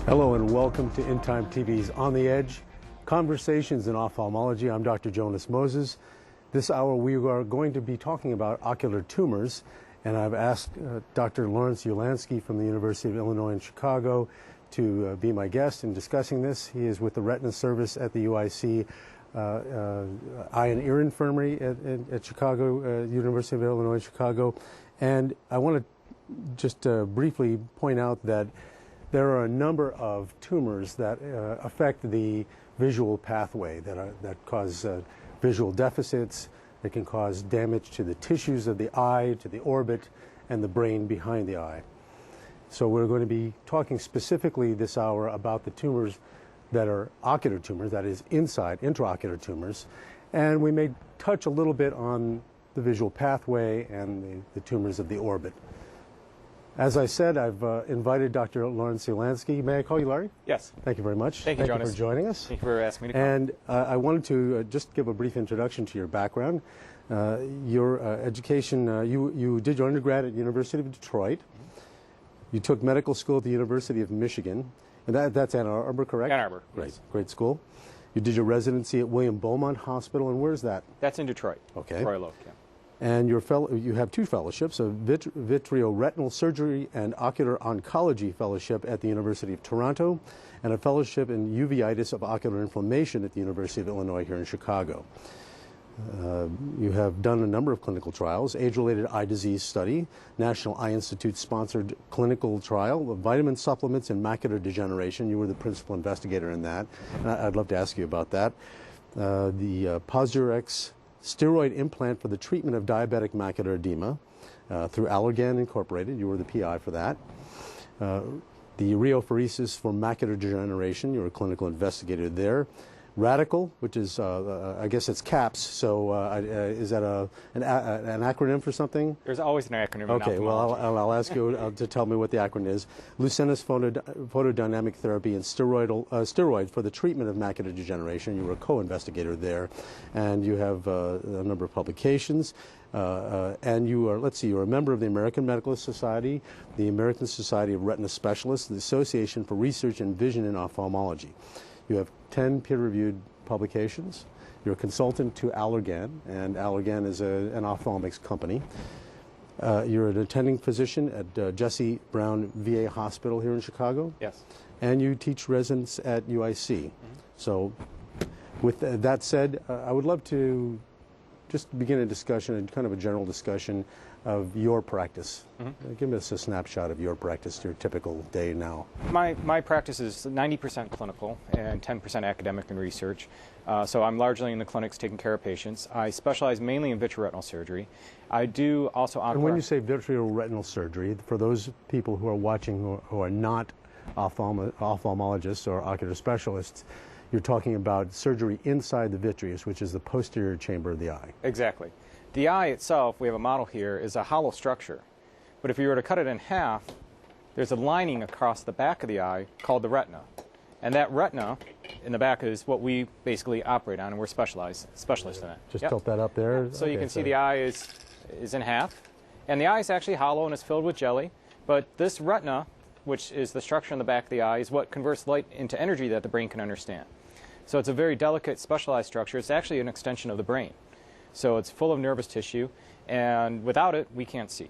Hello and welcome to In Time TV's On the Edge, Conversations in Ophthalmology. I'm Dr. Jonas Moses. This hour we are going to be talking about ocular tumors, and I've asked Dr. Lawrence Ulanski from the University of Illinois in Chicago to be my guest in discussing this. He is with the Retina Service at the UIC Eye and Ear Infirmary at Chicago, University of Illinois Chicago. And I want to just briefly point out that there are a number of tumors that affect the visual pathway that cause visual deficits. They can cause damage to the tissues of the eye, to the orbit, and the brain behind the eye. So we're going to be talking specifically this hour about the tumors that are ocular tumors, that is inside, intraocular tumors. And we may touch a little bit on the visual pathway and the tumors of the orbit. As I said, I've invited Dr. Lawrence Ulanski. May I call you Larry? Yes. Thank you very much. Thank you, Jonas. For joining us. Thank you for asking me to come. And I wanted to just give a brief introduction to your background. Your education, you did your undergrad at University of Detroit. You took medical school at the University of Michigan. And that's Ann Arbor, correct? Ann Arbor. Great, Yes. Great school. You did your residency at William Beaumont Hospital, and where's that? That's in Detroit. Okay. Royal Oak, yeah. And you have two fellowships, a vitreoretinal surgery and ocular oncology fellowship at the University of Toronto, and a fellowship in uveitis of ocular inflammation at the University of Illinois here in Chicago. You have done a number of clinical trials, age-related eye disease study, National Eye Institute-sponsored clinical trial of vitamin supplements and macular degeneration. You were the principal investigator in that, and I'd love to ask you about that. The Posirex steroid implant for the treatment of diabetic macular edema through Allergan Incorporated. You were the PI for that. The ureaphoresis for macular degeneration. You were a clinical investigator there. Radical, which is, I guess it's CAPS, so is that an acronym for something? There's always an acronym in Okay, well, ophthalmology. I'll ask you to tell me what the acronym is. Lucentis photodynamic therapy and steroids for the treatment of macular degeneration. You were a co-investigator there, and you have a number of publications. And you are, let's see, you're a member of the American Medical Society, the American Society of Retina Specialists, the Association for Research in Vision in Ophthalmology. You have 10 peer-reviewed publications. You're a consultant to Allergan, and Allergan is an ophthalmics company. You're an attending physician at Jesse Brown VA Hospital here in Chicago. Yes. And you teach residents at UIC. So with that said, I would love to just begin a discussion, kind of a general discussion of your practice. Give us a snapshot of your practice, your typical day now. My practice is 90% clinical and 10% academic and research. So I'm largely in the clinics taking care of patients. I specialize mainly in vitreoretinal surgery. I do also ocular. And when you say vitreoretinal surgery, for those people who are watching who are not ophthalmologists or ocular specialists, you're talking about surgery inside the vitreous, which is the posterior chamber of the eye. Exactly. The eye itself, we have a model here, is a hollow structure. But if you were to cut it in half, there's a lining across the back of the eye called the retina. And that retina in the back is what we basically operate on, and we're specialists in it. Just tilt that up there. So you can see the eye is in half. And the eye is actually hollow and it's filled with jelly. But this retina, which is the structure in the back of the eye, is what converts light into energy that the brain can understand. So it's a very delicate, specialized structure. It's actually an extension of the brain. So it's full of nervous tissue, and without it, we can't see.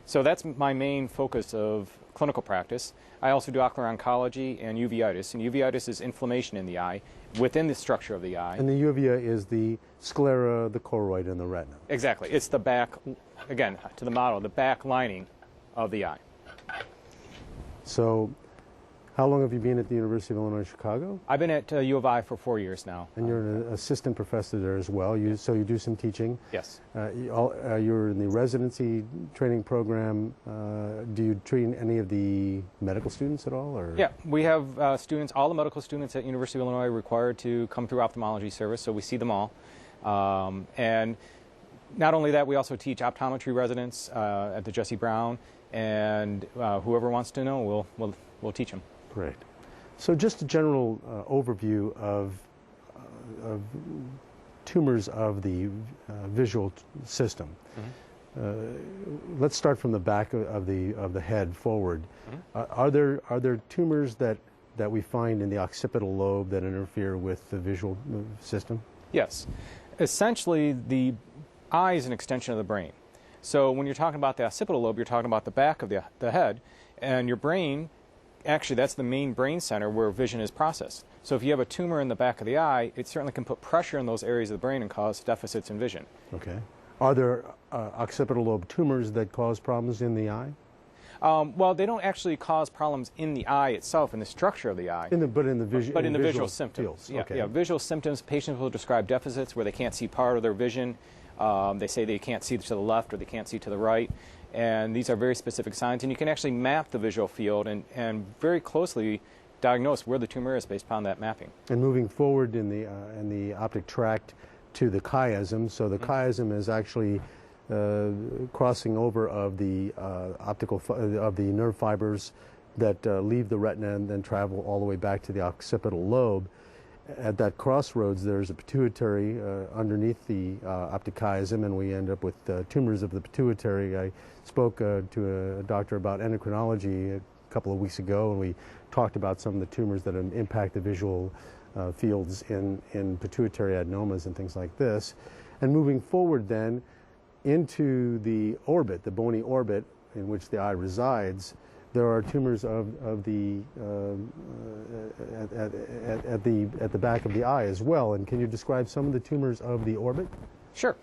So that's my main focus of clinical practice. I also do ocular oncology and uveitis, and uveitis is inflammation in the eye within the structure of the eye. And the uvea is the sclera, the choroid, and the retina. Exactly. It's the back, again, to the model, the back lining of the eye. So how long have you been at the University of Illinois Chicago? I've been at U of I for 4 years now. And you're an assistant professor there as well. So you do some teaching. Yes. You're in the residency training program. Do you train any of the medical students at all? Or? Yeah, we have students, all the medical students at University of Illinois are required to come through ophthalmology service, so we see them all. And not only that, we also teach optometry residents at the Jesse Brown, and whoever wants to know, we'll teach them. Great. So just a general overview of tumors of the visual system. Let's start from the back of the head forward. Are there tumors that that we find in the occipital lobe that interfere with the visual system? Yes. Essentially, the eye is an extension of the brain. So when you're talking about the occipital lobe, you're talking about the back of the head, and your brain, actually that's the main brain center where vision is processed. So if you have a tumor in the back of the eye, it certainly can put pressure in those areas of the brain and cause deficits in vision. Okay. Are there occipital lobe tumors that cause problems in the eye? Well, they don't actually cause problems in the eye itself, in the structure of the eye. But in the visual symptoms. Fields. Yeah, visual symptoms. Patients will describe deficits where they can't see part of their vision. They say they can't see to the left or they can't see to the right. And these are very specific signs. And you can actually map the visual field and very closely diagnose where the tumor is based upon that mapping. And moving forward in the optic tract to the chiasm, so the chiasm is actually crossing over of the of the nerve fibers that leave the retina and then travel all the way back to the occipital lobe. At that crossroads, there's a pituitary underneath the optic chiasm, and we end up with tumors of the pituitary. I spoke to a doctor about endocrinology a couple of weeks ago, and we talked about some of the tumors that impact the visual fields in pituitary adenomas and things like this. And moving forward then into the orbit, the bony orbit in which the eye resides, there are tumors of the at the back of the eye as well. And can you describe some of the tumors of the orbit? Sure.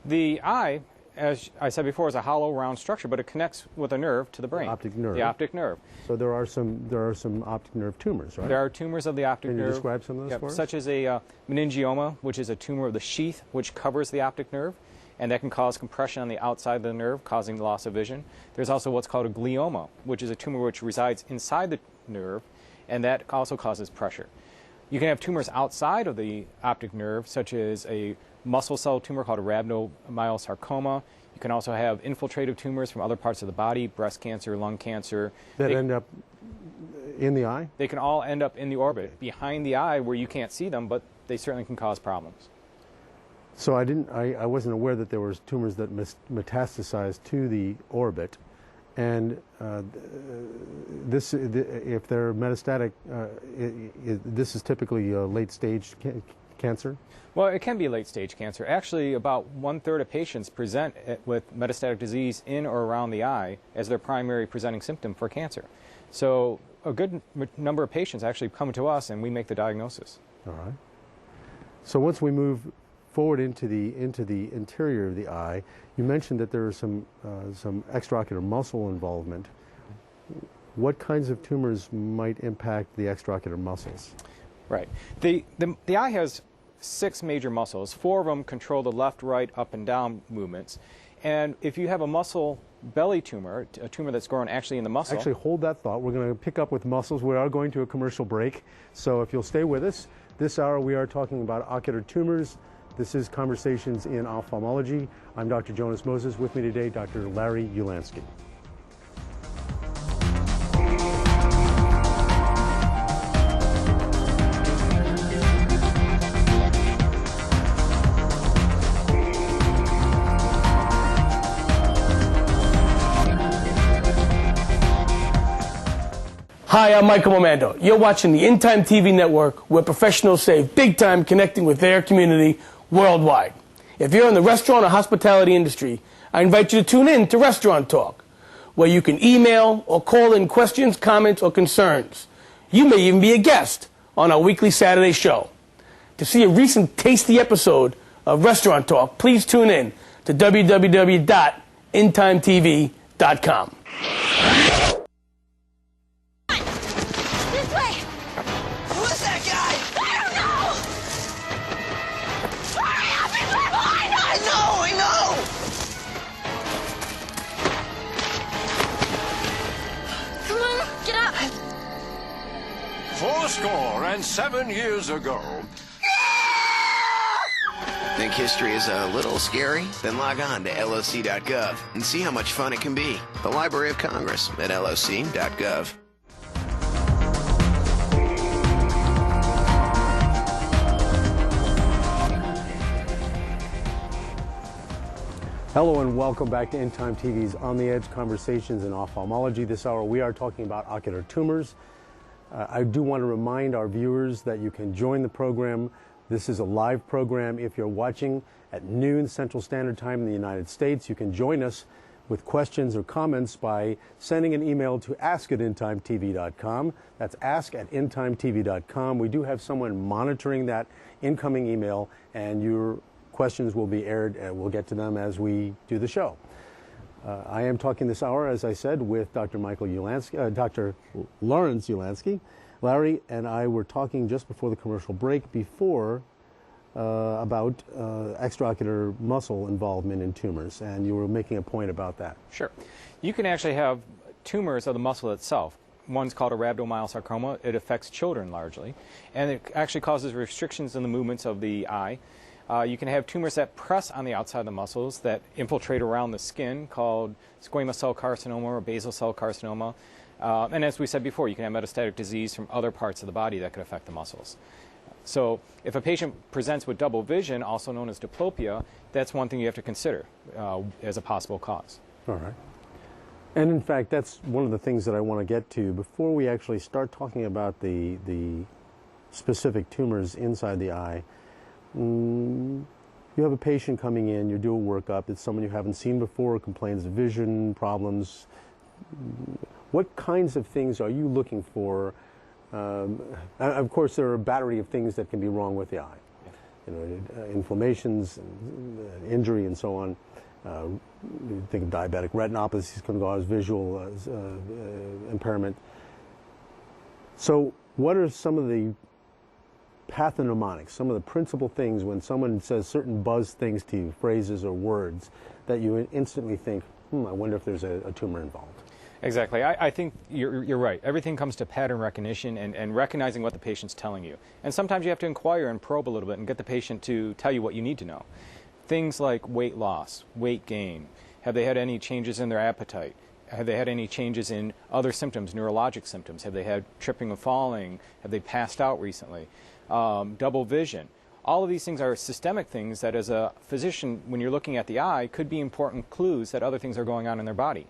The eye, as I said before, is a hollow, round structure, but it connects with a nerve to the brain. The optic nerve. The optic nerve. So there are some optic nerve tumors, right? There are tumors of the optic nerve. Can you describe some of those for us? Such as a meningioma, which is a tumor of the sheath which covers the optic nerve, and that can cause compression on the outside of the nerve, causing the loss of vision. There's also what's called a glioma, which is a tumor which resides inside the nerve, and that also causes pressure. You can have tumors outside of the optic nerve, such as a muscle cell tumor called a rhabdomyosarcoma. You can also have infiltrative tumors from other parts of the body, breast cancer, lung cancer. That end up in the eye? They can all end up in the orbit, behind the eye where you can't see them, but they certainly can cause problems. So I wasn't aware that there were tumors that metastasized to the orbit, and if they're metastatic, this is typically a late-stage cancer? Well, it can be late-stage cancer. Actually, about 1/3 of patients present with metastatic disease in or around the eye as their primary presenting symptom for cancer. So a good number of patients actually come to us and we make the diagnosis. All right. So once we move forward into the interior of the eye, you mentioned that there are some extraocular muscle involvement. What kinds of tumors might impact the extraocular muscles? Right. The eye has 6 major muscles. 4 of them control the left, right, up, and down movements. And if you have a muscle belly tumor, a tumor that's growing actually in the muscle... Actually, hold that thought. We're going to pick up with muscles. We are going to a commercial break. So if you'll stay with us, this hour we are talking about ocular tumors. This is Conversations in Ophthalmology. I'm Dr. Jonas Moses. With me today, Dr. Larry Ulanski. Hi, I'm Michael Momando. You're watching the In Time TV network, where professionals save big time connecting with their community worldwide. If you're in the restaurant or hospitality industry, I invite you to tune in to Restaurant Talk, where you can email or call in questions, comments, or concerns. You may even be a guest on our weekly Saturday show. To see a recent tasty episode of Restaurant Talk, please tune in to www.intimetv.com. And 7 years ago. Think history is a little scary? Then log on to loc.gov and see how much fun it can be. The Library of Congress at loc.gov. Hello and welcome back to In Time TV's On the Edge Conversations in Ophthalmology. This hour we are talking about ocular tumors. I do want to remind our viewers that you can join the program. This is a live program. If you're watching at noon Central Standard Time in the United States, you can join us with questions or comments by sending an email to ask@intimetv.com. That's ask@intimetv.com. We do have someone monitoring that incoming email, and your questions will be aired, and we'll get to them as we do the show. I am talking this hour, as I said, with Dr. Dr. Lawrence Ulanski. Larry and I were talking just before the commercial break about extraocular muscle involvement in tumors, and you were making a point about that. Sure. You can actually have tumors of the muscle itself. One's called a rhabdomyosarcoma. It affects children largely, and it actually causes restrictions in the movements of the eye. You can have tumors that press on the outside of the muscles that infiltrate around the skin, called squamous cell carcinoma or basal cell carcinoma. And as we said before, you can have metastatic disease from other parts of the body that could affect the muscles. So if a patient presents with double vision, also known as diplopia, that's one thing you have to consider as a possible cause. All right. And in fact, that's one of the things that I want to get to before we actually start talking about the specific tumors inside the eye. You have a patient coming in, you do a workup, it's someone you haven't seen before, complains of vision problems. What kinds of things are you looking for? Of course, there are a battery of things that can be wrong with the eye. You know, inflammations, injury, and so on. You think of diabetic retinopathy can cause visual impairment. So what are some of the pathognomonics, some of the principal things when someone says certain buzz things to you, phrases or words, that you instantly think, I wonder if there's a tumor involved? Exactly. I think you're right. Everything comes to pattern recognition and recognizing what the patient's telling you. And sometimes you have to inquire and probe a little bit and get the patient to tell you what you need to know. Things like weight loss, weight gain. Have they had any changes in their appetite? Have they had any changes in other symptoms, neurologic symptoms? Have they had tripping and falling? Have they passed out recently? Double vision. All of these things are systemic things that as a physician, when you're looking at the eye, could be important clues that other things are going on in their body.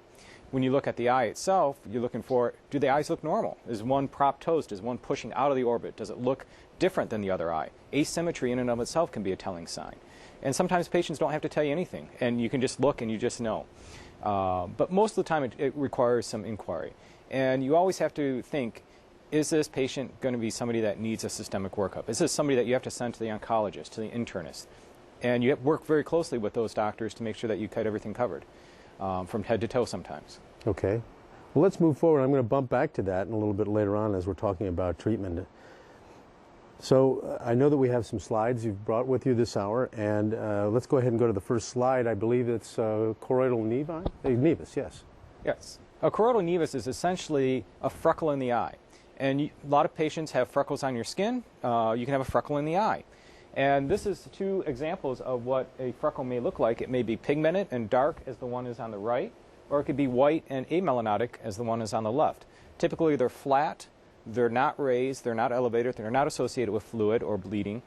When you look at the eye itself, you're looking for, do the eyes look normal? Is one proptost? Is one pushing out of the orbit? Does it look different than the other eye? Asymmetry in and of itself can be a telling sign. And sometimes patients don't have to tell you anything, and you can just look and you just know. But most of the time it requires some inquiry. And you always have to think, is this patient going to be somebody that needs a systemic workup? Is this somebody that you have to send to the oncologist, to the internist? And you have to work very closely with those doctors to make sure that you get everything covered, from head to toe sometimes. Okay. Well, let's move forward. I'm going to bump back to that in a little bit later on as we're talking about treatment. So I know that we have some slides you've brought with you this hour, and let's go ahead and go to the first slide. I believe it's choroidal nevus, yes. Yes. A choroidal nevus is essentially a freckle in the eye. And a lot of patients have freckles on your skin. You can have a freckle in the eye. And this is two examples of what a freckle may look like. It may be pigmented and dark, as the one is on the right, or it could be white and amelanotic, as the one is on the left. Typically, they're flat, they're not raised, they're not elevated, they're not associated with fluid or bleeding.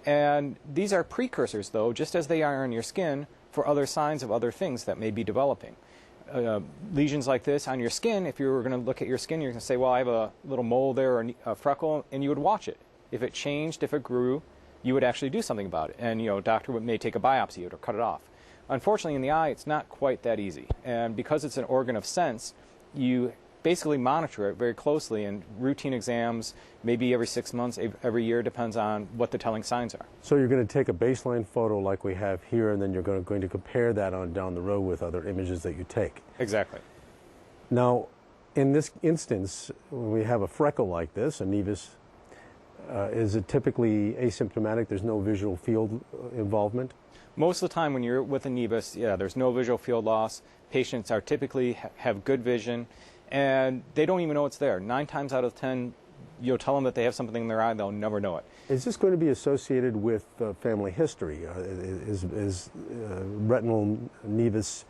And these are precursors, though, just as they are on your skin, for other signs of other things that may be developing. Lesions like this on your skin, if you were going to look at your skin, you're going to say, well, I have a little mole there or a freckle, and you would watch it. If it changed, if it grew, you would actually do something about it. And, a doctor may take a biopsy or cut it off. Unfortunately, in the eye, it's not quite that easy. And because it's an organ of sense, you basically monitor it very closely, and routine exams, maybe every 6 months, every year, depends on what the telling signs are. So you're going to take a baseline photo like we have here, and then you're going to compare that on down the road with other images that you take. Exactly. Now, in this instance, when we have a freckle like this, a nevus, is it typically asymptomatic? There's no visual field involvement? Most of the time when you're with a nevus, yeah, there's no visual field loss. Patients are typically have good vision, and they don't even know it's there. 9 times out of 10, you'll tell them that they have something in their eye, they'll never know it. Is this going to be associated with family history? Is retinal nevus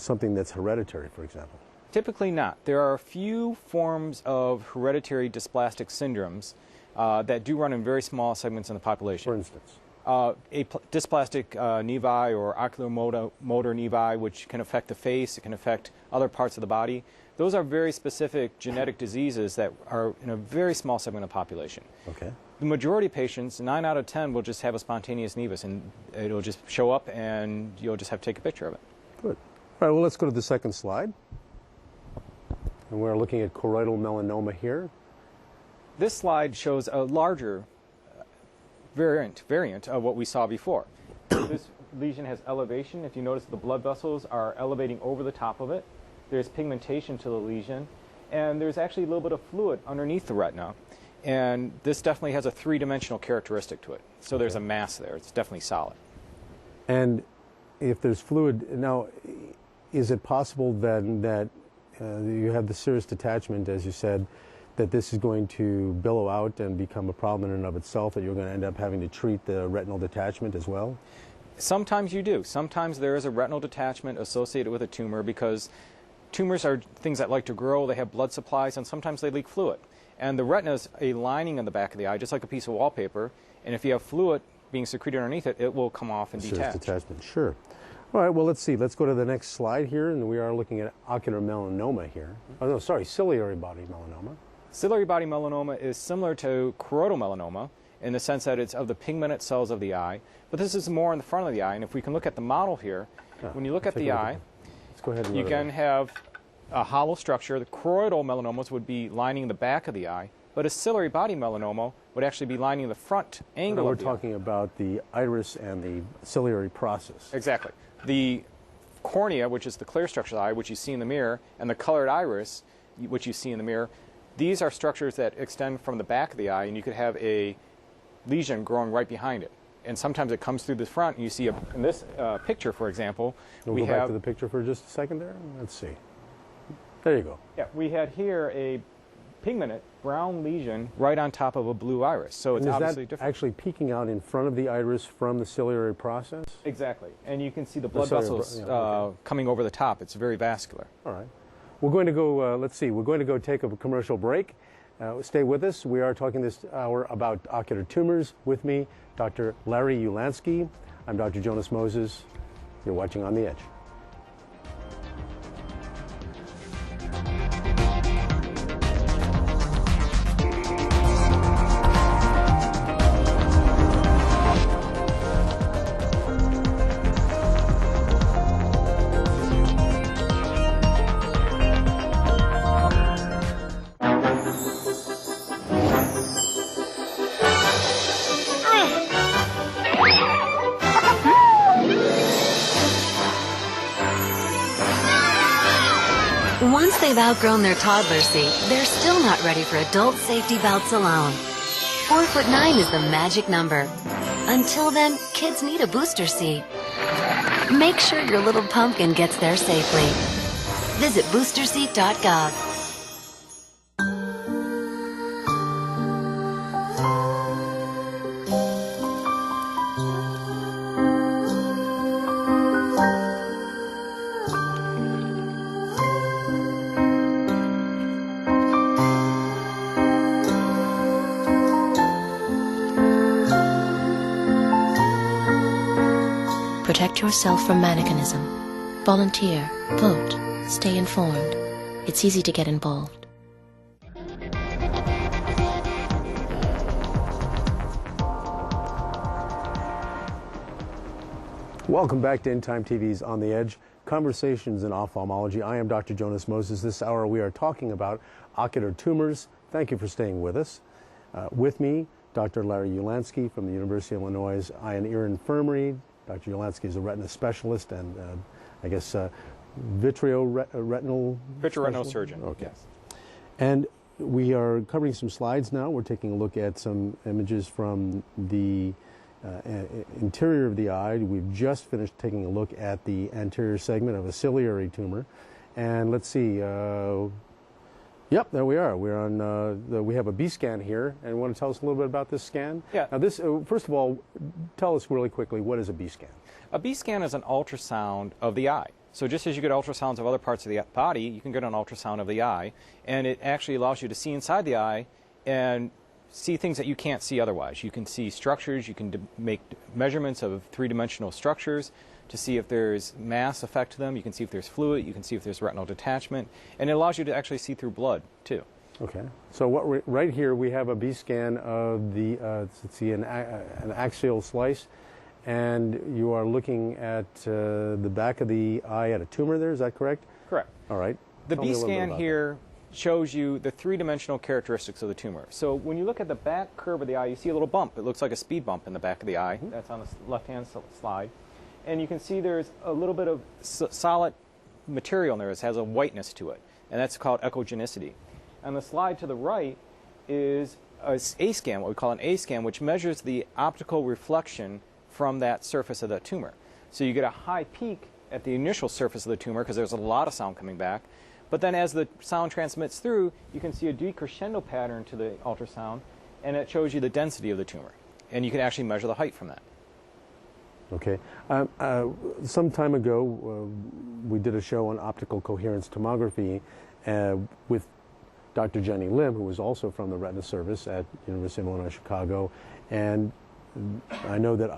something that's hereditary, for example? Typically not. There are a few forms of hereditary dysplastic syndromes that do run in very small segments in the population. For instance? Dysplastic nevi or ocular motor nevi, which can affect the face, it can affect other parts of the body. Those are very specific genetic diseases that are in a very small segment of the population. Okay. The majority of patients, 9 out of 10, will just have a spontaneous nevus, and it'll just show up, and you'll just have to take a picture of it. Good. All right, well, let's go to the second slide. And we're looking at choroidal melanoma here. This slide shows a larger variant of what we saw before. This lesion has elevation. If you notice, the blood vessels are elevating over the top of it. There's pigmentation to the lesion, and there's actually a little bit of fluid underneath the retina. And this definitely has a three-dimensional characteristic to it. So there's a mass there. It's definitely solid. And if there's fluid, now, is it possible then that you have the serous detachment, as you said, that this is going to billow out and become a problem in and of itself, that you're going to end up having to treat the retinal detachment as well? Sometimes you do. Sometimes there is a retinal detachment associated with a tumor because tumors are things that like to grow, they have blood supplies, and sometimes they leak fluid. And the retina is a lining on the back of the eye, just like a piece of wallpaper, and if you have fluid being secreted underneath it, it will come off and detach. Serous detachment, sure. All right, well, let's see. Let's go to the next slide here, and we are looking at ocular melanoma here. Oh, no, sorry, ciliary body melanoma. Ciliary body melanoma is similar to choroidal melanoma in the sense that it's of the pigmented cells of the eye, but this is more in the front of the eye. And if we can look at the model here, when you look at the eye, let's go ahead and you can have a hollow structure. The choroidal melanomas would be lining the back of the eye, but a ciliary body melanoma would actually be lining the front angle of the eye. We're talking about the iris and the ciliary process. Exactly. The cornea, which is the clear structure of the eye, which you see in the mirror, and the colored iris, which you see in the mirror, these are structures that extend from the back of the eye, and you could have a lesion growing right behind it. And sometimes it comes through the front, and you see in this picture, for example, we'll go back to the picture for just a second there. Let's see. There you go. Yeah, we had here a pigmented brown lesion right on top of a blue iris. So it's obviously different. Actually peeking out in front of the iris from the ciliary process? Exactly. And you can see the blood vessels coming over the top. It's very vascular. All right. We're going to go, let's see, we're going to go take a commercial break. Stay with us. We are talking this hour about ocular tumors. With me, Dr. Larry Ulanski. I'm Dr. Jonas Moses. You're watching On the Edge. Once they've outgrown their toddler seat, they're still not ready for adult safety belts alone. 4'9" is the magic number. Until then, kids need a booster seat. Make sure your little pumpkin gets there safely. Visit boosterseat.gov. Protect yourself from mannequinism. Volunteer. Vote. Stay informed. It's easy to get involved. Welcome back to In Time TV's On the Edge, Conversations in Ophthalmology. I am Dr. Jonas Moses. This hour we are talking about ocular tumors. Thank you for staying with us. With me, Dr. Larry Ulanski from the University of Illinois Eye and Ear Infirmary. Dr. Ulanski is a retina specialist and I guess vitreoretinal surgeon. Okay. Yes. And we are covering some slides now. We're taking a look at some images from the interior of the eye. We've just finished taking a look at the anterior segment of a ciliary tumor. And let's see. Yep, there we are. We're on. We have a B scan here, and you want to tell us a little bit about this scan? Yeah. Now, this first of all, tell us really quickly, what is a B scan? A B scan is an ultrasound of the eye. So just as you get ultrasounds of other parts of the body, you can get an ultrasound of the eye, and it actually allows you to see inside the eye and see things that you can't see otherwise. You can see structures. You can make measurements of three-dimensional structures. to see if there's mass effect to them. You can see if there's fluid. You can see if there's retinal detachment. And it allows you to actually see through blood, too. Okay. So right here we have a B scan of the, let's see, an axial slice. And you are looking at the back of the eye at a tumor there, is that correct? Correct. All right. The B scan here shows you the three-dimensional characteristics of the tumor. So when you look at the back curve of the eye, you see a little bump. It looks like a speed bump in the back of the eye. That's on the left-hand slide. And you can see there's a little bit of solid material in there that has a whiteness to it, and that's called echogenicity. On the slide to the right is a scan, what we call an A scan, which measures the optical reflection from that surface of the tumor. So you get a high peak at the initial surface of the tumor because there's a lot of sound coming back. But then as the sound transmits through, you can see a decrescendo pattern to the ultrasound, and it shows you the density of the tumor. And you can actually measure the height from that. Okay. Some time ago, we did a show on optical coherence tomography with Dr. Jenny Lim, who was also from the Retina Service at University of Illinois Chicago, and I know that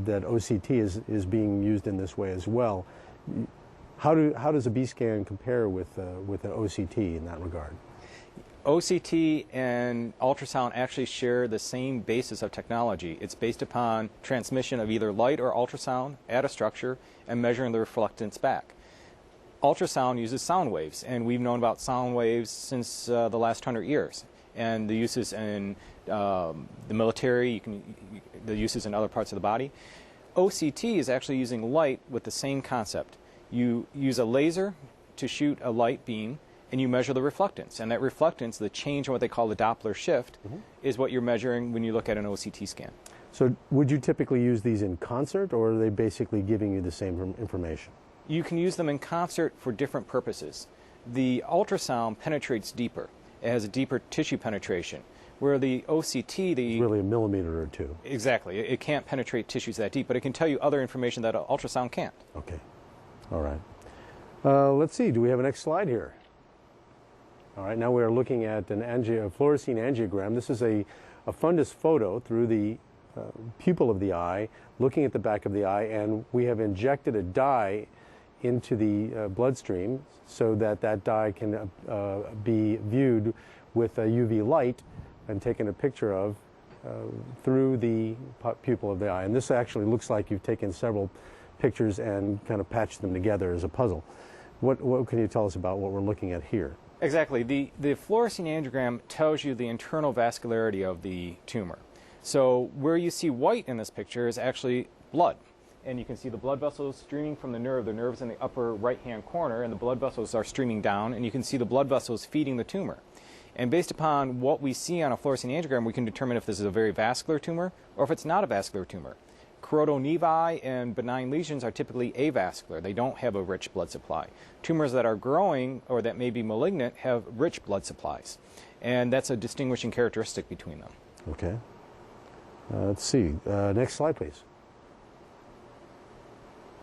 that OCT is being used in this way as well. How does a B scan compare with an OCT in that regard? OCT and ultrasound actually share the same basis of technology. It's based upon transmission of either light or ultrasound at a structure and measuring the reflectance back. Ultrasound uses sound waves, and we've known about sound waves since the last 100 years. And the uses in the military, the uses in other parts of the body. OCT is actually using light with the same concept. You use a laser to shoot a light beam, and you measure the reflectance. And that reflectance, the change in what they call the Doppler shift, is what you're measuring when you look at an OCT scan. So would you typically use these in concert, or are they basically giving you the same information? You can use them in concert for different purposes. The ultrasound penetrates deeper. It has a deeper tissue penetration, where the OCT, it's really a millimeter or two. Exactly. It can't penetrate tissues that deep, but it can tell you other information that an ultrasound can't. Okay. All right. Let's see. Do we have a next slide here? All right. Now we are looking at a fluorescein angiogram. This is a fundus photo through the pupil of the eye, looking at the back of the eye, and we have injected a dye into the bloodstream so that that dye can be viewed with a UV light and taken a picture of through the pupil of the eye. And this actually looks like you've taken several pictures and kind of patched them together as a puzzle. What can you tell us about what we're looking at here? Exactly. The fluorescein angiogram tells you the internal vascularity of the tumor. So where you see white in this picture is actually blood. And you can see the blood vessels streaming from the nerve. The nerve's in the upper right-hand corner, and the blood vessels are streaming down, and you can see the blood vessels feeding the tumor. And based upon what we see on a fluorescein angiogram, we can determine if this is a very vascular tumor or if it's not a vascular tumor. Choroidal nevi and benign lesions are typically avascular. They don't have a rich blood supply. Tumors that are growing or that may be malignant have rich blood supplies. And that's a distinguishing characteristic between them. Okay. Let's see. Next slide, please.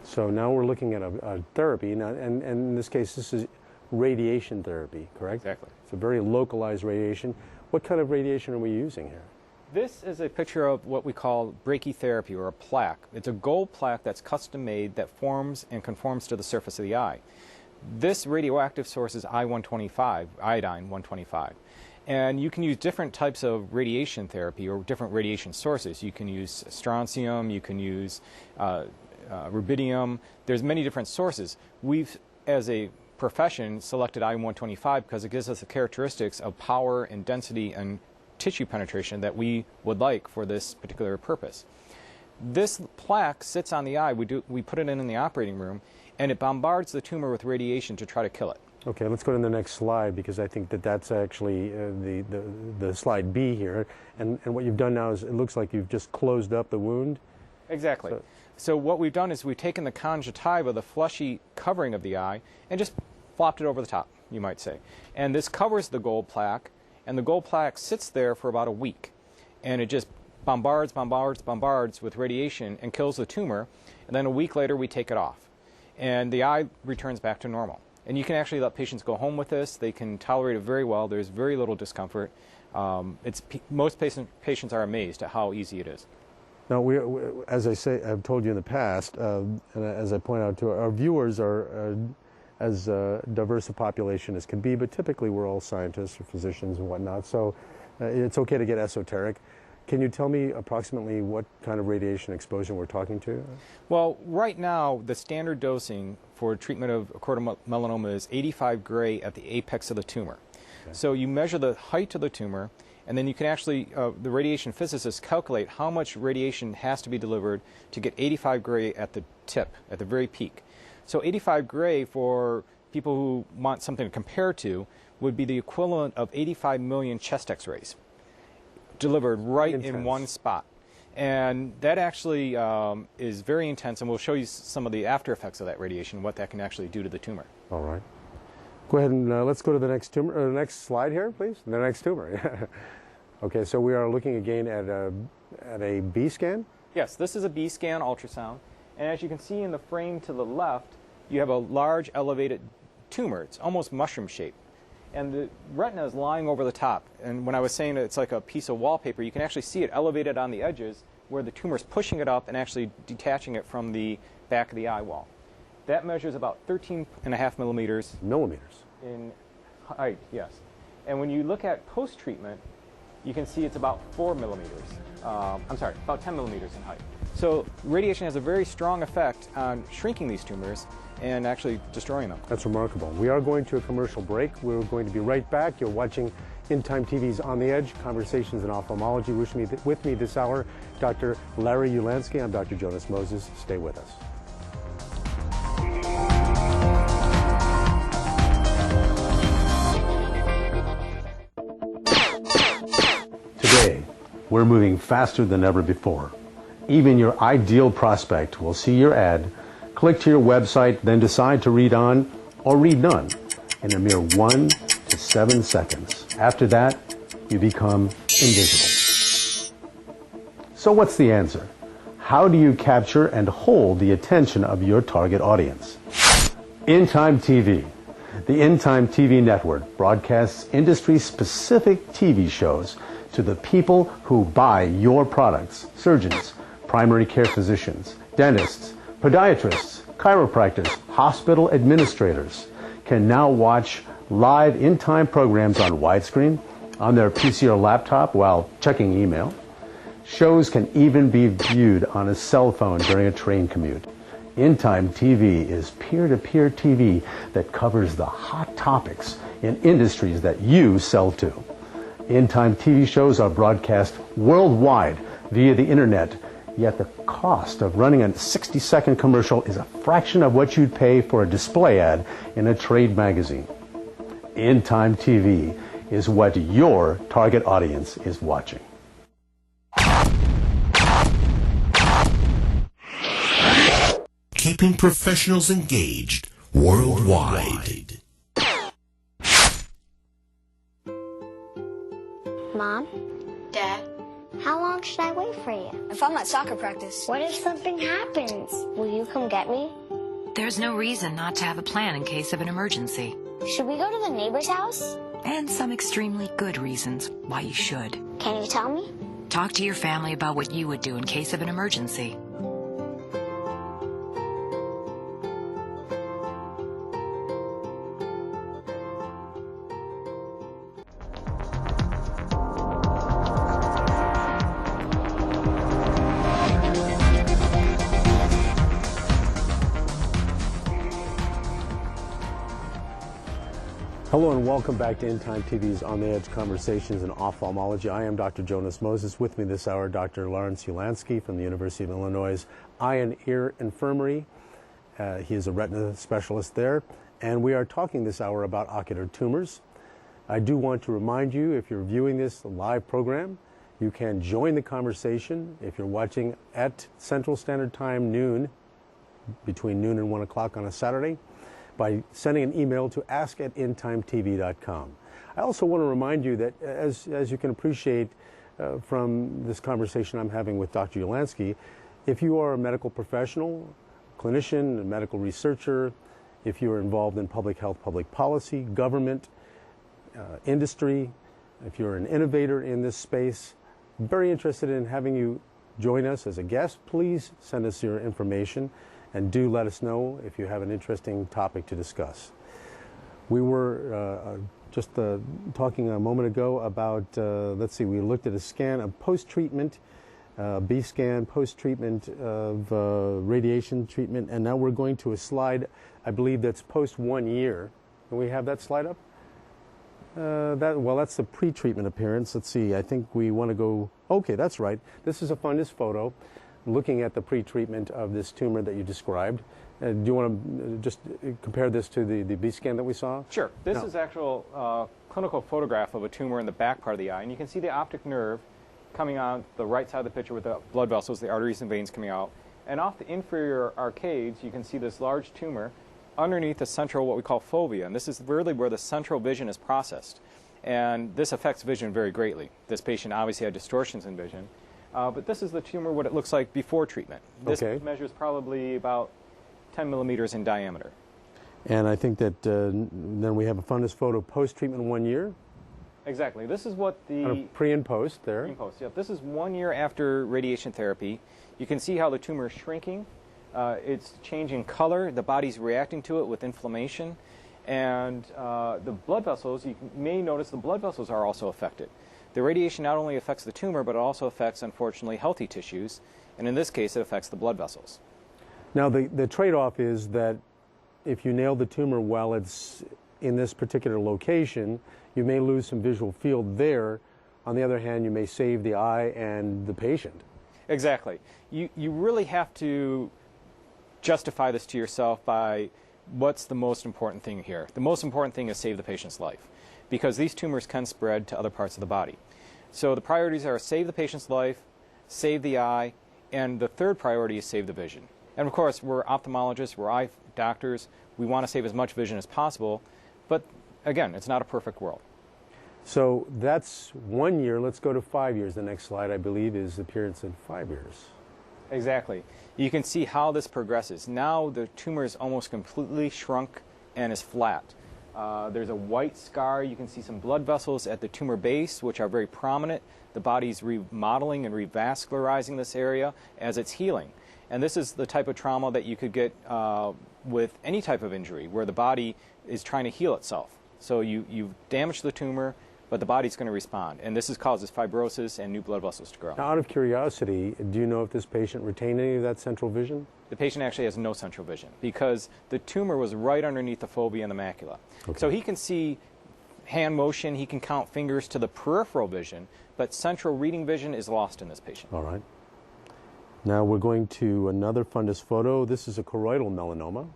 So now we're looking at a therapy, now, and in this case, this is radiation therapy, correct? Exactly. It's a very localized radiation. What kind of radiation are we using here? This is a picture of what we call brachytherapy, or a plaque. It's a gold plaque that's custom made that forms and conforms to the surface of the eye. This radioactive source is I-125, iodine-125. And you can use different types of radiation therapy or different radiation sources. You can use strontium, you can use rubidium. There's many different sources. We've, as a profession, selected I-125 because it gives us the characteristics of power and density and tissue penetration that we would like for this particular purpose. This plaque sits on the eye. We put it in the operating room, and it bombards the tumor with radiation to try to kill it. Okay, let's go to the next slide, because I think that that's actually the slide B here. And what you've done now is it looks like you've just closed up the wound. Exactly. So what we've done is we've taken the conjunctiva, the fleshy covering of the eye, and just flopped it over the top, you might say. And this covers the gold plaque, and the gold plaque sits there for about a week. And it just bombards with radiation and kills the tumor. And then a week later, we take it off. And the eye returns back to normal. And you can actually let patients go home with this. They can tolerate it very well. There's very little discomfort. Most patients are amazed at how easy it is. Now, as I've told you in the past, and as I point out to our viewers are as diverse a population as can be, but typically we're all scientists or physicians and whatnot, so it's okay to get esoteric. Can you tell me approximately what kind of radiation exposure we're talking to? Well, right now, the standard dosing for treatment of choroidal melanoma is 85 gray at the apex of the tumor. Okay. So you measure the height of the tumor, and then you can actually, the radiation physicists calculate how much radiation has to be delivered to get 85 gray at the tip, at the very peak. So 85 gray, for people who want something to compare to, would be the equivalent of 85 million chest x-rays delivered right in one spot. And that actually is very intense, and we'll show you some of the after effects of that radiation, what that can actually do to the tumor. All right. Go ahead and let's go to the next tumor, next slide here, please. The next tumor. Okay, so we are looking again at a B scan? Yes, this is a B scan ultrasound. And as you can see in the frame to the left, you have a large elevated tumor. It's almost mushroom shaped. And the retina is lying over the top. And when I was saying that it's like a piece of wallpaper, you can actually see it elevated on the edges where the tumor is pushing it up and actually detaching it from the back of the eye wall. That measures about 13.5 millimeters. Millimeters? In height, yes. And when you look at post-treatment, you can see it's about 4 millimeters. I'm sorry, about 10 millimeters in height. So radiation has a very strong effect on shrinking these tumors and actually destroying them. That's remarkable. We are going to a commercial break. We're going to be right back. You're watching In Time TV's On the Edge, Conversations in Ophthalmology. With me this hour, Dr. Larry Ulanski. I'm Dr. Jonas Moses. Stay with us. Today, we're moving faster than ever before. Even your ideal prospect will see your ad, click to your website, then decide to read on or read none in a mere 1 to 7 seconds. After that, you become invisible. So what's the answer? How do you capture and hold the attention of your target audience? In Time TV. The In Time TV network broadcasts industry-specific TV shows to the people who buy your products: surgeons, primary care physicians, dentists, podiatrists, chiropractors, hospital administrators can now watch live in-time programs on widescreen, on their PC or laptop while checking email. Shows can even be viewed on a cell phone during a train commute. In-Time TV is peer-to-peer TV that covers the hot topics in industries that you sell to. In-Time TV shows are broadcast worldwide via the internet, yet the cost of running a 60-second commercial is a fraction of what you'd pay for a display ad in a trade magazine. In-Time TV is what your target audience is watching. Keeping professionals engaged worldwide. Mom? Dad? How long should I wait for you? If I'm at soccer practice. What if something happens? Will you come get me? There's no reason not to have a plan in case of an emergency. Should we go to the neighbor's house? And some extremely good reasons why you should. Can you tell me? Talk to your family about what you would do in case of an emergency. Hello and welcome back to In Time TV's On the Edge, Conversations in Ophthalmology. I am Dr. Jonas Moses. With me this hour, Dr. Lawrence Ulanski from the University of Illinois' Eye and Ear Infirmary. He is a retina specialist there. And we are talking this hour about ocular tumors. I do want to remind you, if you're viewing this live program, you can join the conversation if you're watching at Central Standard Time noon, between noon and 1 o'clock on a Saturday, by sending an email to ask@intimetv.com. I also want to remind you that, as you can appreciate from this conversation I'm having with Dr. Ulanski, if you are a medical professional, clinician, a medical researcher, if you are involved in public health, public policy, government, industry, if you're an innovator in this space, I'm very interested in having you join us as a guest, please send us your information and do let us know if you have an interesting topic to discuss. We were just talking a moment ago about, let's see, we looked at a scan of post-treatment, B scan, post-treatment of radiation treatment, and now we're going to a slide, I believe that's post 1 year. Can we have that slide up? Well, that's the pre-treatment appearance. Let's see, I think we want to go, okay, that's right. This is a fundus photo looking at the pre-treatment of this tumor that you described. Do you want to just compare this to the B scan that we saw? Sure. This is actual clinical photograph of a tumor in the back part of the eye, and you can see the optic nerve coming on the right side of the picture with the blood vessels, the arteries and veins coming out. And off the inferior arcades, you can see this large tumor underneath the central, what we call fovea, and this is really where the central vision is processed. And this affects vision very greatly. This patient obviously had distortions in vision, but this is the tumor, what it looks like before treatment. This measures probably about 10 millimeters in diameter. And I think that then we have a fundus photo post-treatment 1 year. Exactly. This is what the... pre and post there. Pre and post, yeah. This is 1 year after radiation therapy. You can see how the tumor is shrinking. It's changing color. The body's reacting to it with inflammation. And the blood vessels, you may notice the blood vessels are also affected. The radiation not only affects the tumor, but it also affects, unfortunately, healthy tissues. And in this case, it affects the blood vessels. Now, the trade-off is that if you nail the tumor while it's in this particular location, you may lose some visual field there. On the other hand, you may save the eye and the patient. Exactly. You really have to justify this to yourself by what's the most important thing here. The most important thing is save the patient's life, because these tumors can spread to other parts of the body. So the priorities are save the patient's life, save the eye, and the third priority is save the vision. And of course, we're ophthalmologists, we're eye doctors, we want to save as much vision as possible, but again, it's not a perfect world. So that's 1 year. Let's go to 5 years. The next slide, I believe, is appearance in 5 years. Exactly. You can see how this progresses. Now the tumor is almost completely shrunk and is flat. There's a white scar. You can see some blood vessels at the tumor base, which are very prominent. The body's remodeling and revascularizing this area as it's healing. And this is the type of trauma that you could get with any type of injury, where the body is trying to heal itself. So you've damaged the tumor, but the body's going to respond. And this causes fibrosis and new blood vessels to grow. Now, out of curiosity, do you know if this patient retained any of that central vision? The patient actually has no central vision because the tumor was right underneath the fovea and the macula. Okay. So he can see hand motion, he can count fingers to the peripheral vision, but central reading vision is lost in this patient. All right. Now we're going to another fundus photo. This is a choroidal melanoma.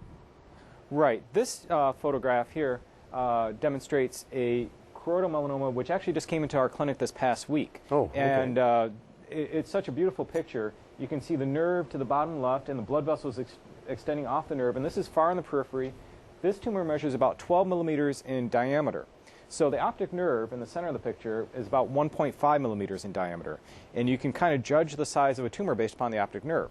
Right. This photograph here demonstrates a choroidal melanoma, which actually just came into our clinic this past week. Oh, okay. And it's such a beautiful picture. You can see the nerve to the bottom left and the blood vessels extending off the nerve, and this is far in the periphery. This tumor measures about 12 millimeters in diameter. So the optic nerve in the center of the picture is about 1.5 millimeters in diameter, and you can kind of judge the size of a tumor based upon the optic nerve.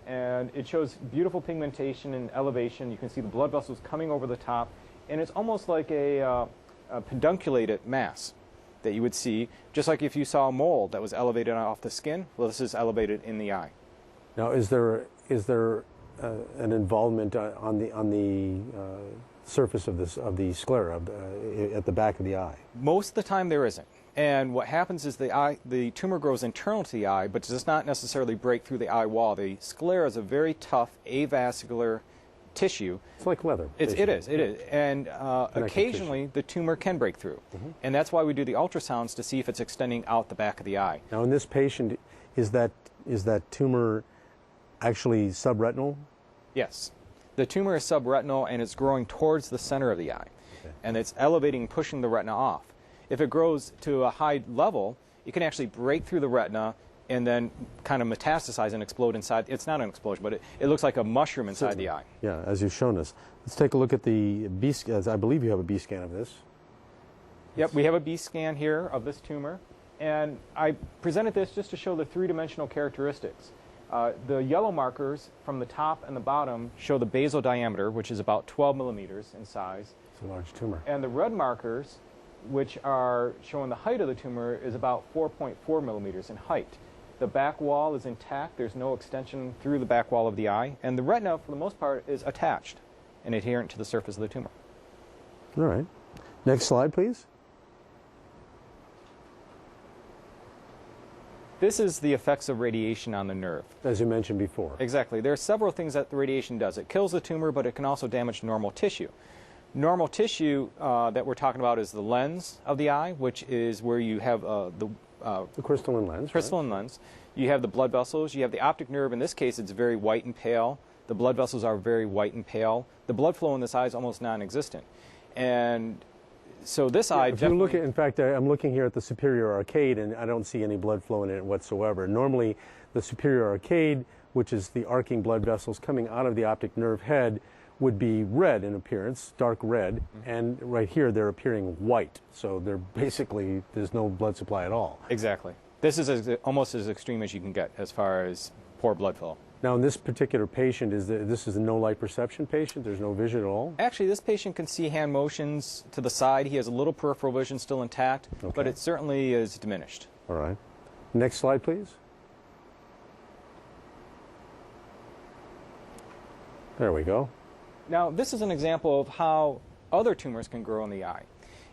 And it shows beautiful pigmentation and elevation. You can see the blood vessels coming over the top, and it's almost like a pedunculated mass that you would see, just like if you saw a mole that was elevated off the skin. Well, this is elevated in the eye. Now, is there an involvement on the surface of the sclera at the back of the eye? Most of the time there isn't. And what happens is the tumor grows internal to the eye, but does not necessarily break through the eye wall. The sclera is a very tough avascular tissue. It's like leather. It is. And occasionally the tumor can break through. Mm-hmm. And that's why we do the ultrasounds to see if it's extending out the back of the eye. Now in this patient, is that tumor actually subretinal? Yes. The tumor is subretinal and it's growing towards the center of the eye. Okay. And it's elevating, pushing the retina off. If it grows to a high level, it can actually break through the retina and then kind of metastasize and explode inside. It's not an explosion, but it looks like a mushroom inside the eye. Yeah, as you've shown us. Let's take a look at the B scan. I believe you have a B scan of this. Yep, we have a B scan here of this tumor. And I presented this just to show the three-dimensional characteristics. The yellow markers from the top and the bottom show the basal diameter, which is about 12 millimeters in size. It's a large tumor. And the red markers, which are showing the height of the tumor, is about 4.4 millimeters in height. The back wall is intact. There's no extension through the back wall of the eye. And the retina, for the most part, is attached and adherent to the surface of the tumor. All right. Next slide, please. This is the effects of radiation on the nerve. As you mentioned before. Exactly. There are several things that the radiation does. It kills the tumor, but it can also damage normal tissue. Normal tissue that we're talking about is the lens of the eye, which is where you have the crystalline lens. Crystalline lens. You have the blood vessels. You have the optic nerve. In this case, it's very white and pale. The blood vessels are very white and pale. The blood flow in this eye is almost non-existent. And so this eye, if you look at, in fact, I'm looking here at the superior arcade, and I don't see any blood flow in it whatsoever. Normally, the superior arcade, which is the arcing blood vessels coming out of the optic nerve head, would be red in appearance, dark red, and right here they're appearing white. So they're basically, there's no blood supply at all. Exactly. This is almost as extreme as you can get as far as poor blood flow. Now, in this particular patient, this is a no light perception patient? There's no vision at all? Actually, this patient can see hand motions to the side. He has a little peripheral vision still intact, but it certainly is diminished. All right. Next slide, please. There we go. Now, this is an example of how other tumors can grow in the eye.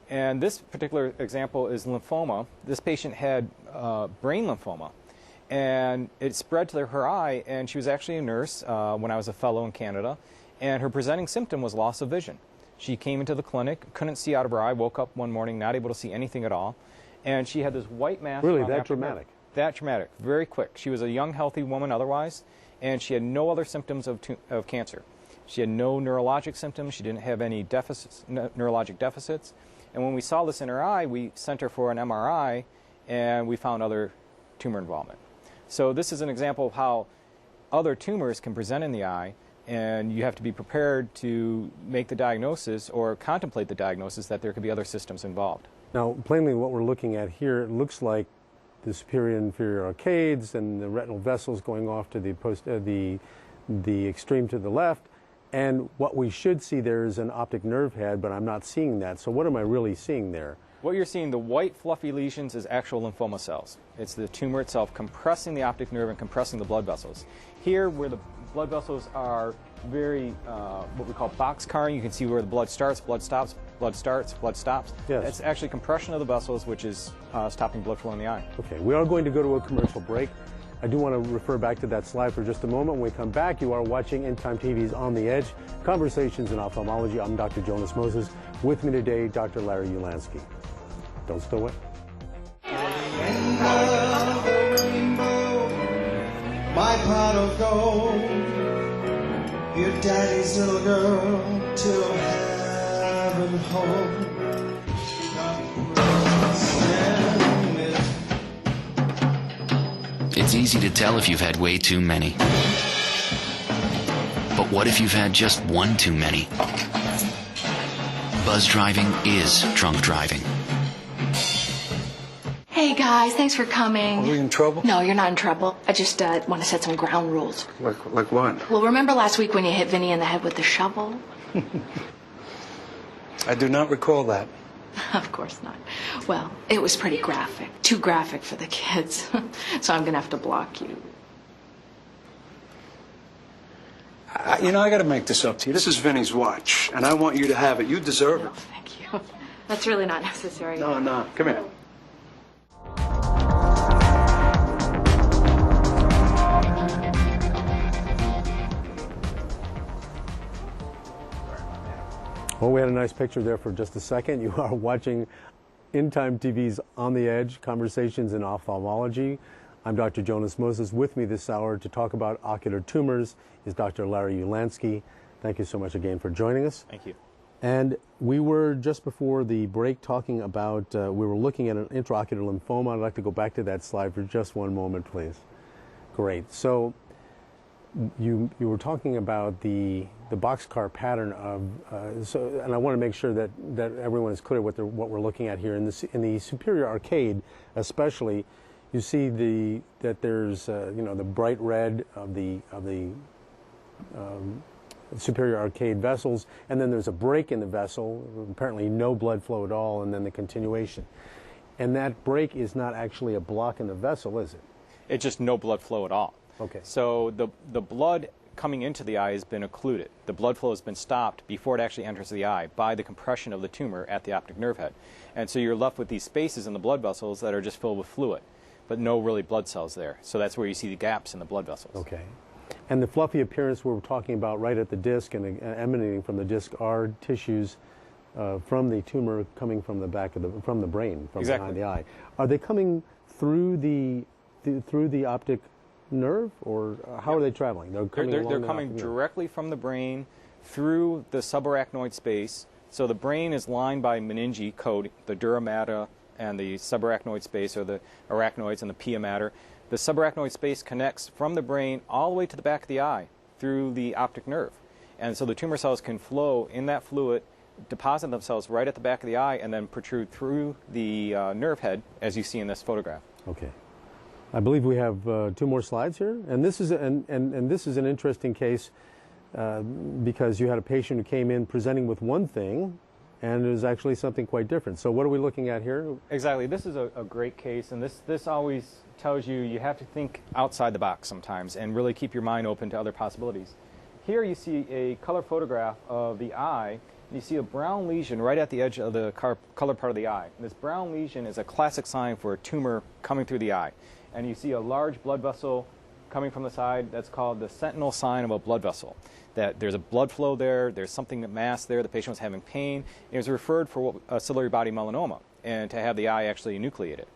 And this particular example is lymphoma. This patient had brain lymphoma. And it spread to her eye, and she was actually a nurse when I was a fellow in Canada, and her presenting symptom was loss of vision. She came into the clinic, couldn't see out of her eye, woke up one morning not able to see anything at all, and she had this white mass. Really, that dramatic? That dramatic, very quick. She was a young, healthy woman otherwise, and she had no other symptoms of cancer. She had no neurologic symptoms. She didn't have any neurologic deficits. And when we saw this in her eye, we sent her for an MRI, and we found other tumor involvement. So this is an example of how other tumors can present in the eye, and you have to be prepared to make the diagnosis or contemplate the diagnosis that there could be other systems involved. Now, plainly what we're looking at here, it looks like the superior and inferior arcades and the retinal vessels going off to the extreme to the left, and what we should see there is an optic nerve head, but I'm not seeing that. So what am I really seeing there? What you're seeing, the white fluffy lesions, is actual lymphoma cells. It's the tumor itself compressing the optic nerve and compressing the blood vessels. Here, where the blood vessels are very, what we call boxcar, you can see where the blood starts, blood stops, blood starts, blood stops. Yes. It's actually compression of the vessels, which is stopping blood flow in the eye. Okay, we are going to go to a commercial break. I do want to refer back to that slide for just a moment. When we come back, you are watching In Time TV's On the Edge, Conversations in Ophthalmology. I'm Dr. Jonas Moses. With me today, Dr. Larry Ulanski. Don't stow away. My pot of gold, your daddy's little girl, till heaven home. It's easy to tell if you've had way too many. But what if you've had just one too many? Buzz driving is drunk driving. Hey guys, thanks for coming. Are we in trouble? No, you're not in trouble. I just want to set some ground rules. Like what? Well, remember last week when you hit Vinny in the head with the shovel? I do not recall that. Of course not. Well, it was pretty graphic. Too graphic for the kids. So I'm going to have to block you. I got to make this up to you. This is Vinny's watch, and I want you to have it. You deserve it. No, thank you. That's really not necessary. No. Come here. Well, we had a nice picture there for just a second. You are watching In Time TV's On the Edge, Conversations in Ophthalmology. I'm Dr. Jonas Moses. With me this hour to talk about ocular tumors is Dr. Larry Ulanski. Thank you so much again for joining us. Thank you. And we were just before the break talking about, we were looking at an intraocular lymphoma. I'd like to go back to that slide for just one moment, please. Great. So you were talking about the boxcar pattern of, and I want to make sure that everyone is clear what we're looking at here. In the superior arcade, especially, you see that there's the bright red of the superior arcade vessels, and then there's a break in the vessel, apparently no blood flow at all, and then the continuation. And that break is not actually a block in the vessel, is it? It's just no blood flow at all. Okay. So the blood coming into the eye has been occluded. The blood flow has been stopped before it actually enters the eye by the compression of the tumor at the optic nerve head. And so you're left with these spaces in the blood vessels that are just filled with fluid, but no really blood cells there. So that's where you see the gaps in the blood vessels. Okay. And the fluffy appearance we're talking about right at the disc and emanating from the disc are tissues from the tumor coming from the back of from the brain, from behind the eye. Are they coming through the optic nerve, or how are they traveling? They're coming directly from the brain through the subarachnoid space. So the brain is lined by meninge coat, the dura mater and the subarachnoid space, or the arachnoids and the pia mater. The subarachnoid space connects from the brain all the way to the back of the eye through the optic nerve. And so the tumor cells can flow in that fluid, deposit themselves right at the back of the eye, and then protrude through the nerve head, as you see in this photograph. Okay. I believe we have 2 more slides here, and this is this is an interesting case because you had a patient who came in presenting with one thing, and it was actually something quite different. So what are we looking at here? Exactly. This is a great case, and this always tells you have to think outside the box sometimes and really keep your mind open to other possibilities. Here you see a color photograph of the eye, and you see a brown lesion right at the edge of the color part of the eye. And this brown lesion is a classic sign for a tumor coming through the eye. And you see a large blood vessel coming from the side. That's called the sentinel sign of a blood vessel. That there's a blood flow there, there's something that masked there, the patient was having pain. It was referred for a ciliary body melanoma, and to have the eye actually enucleated.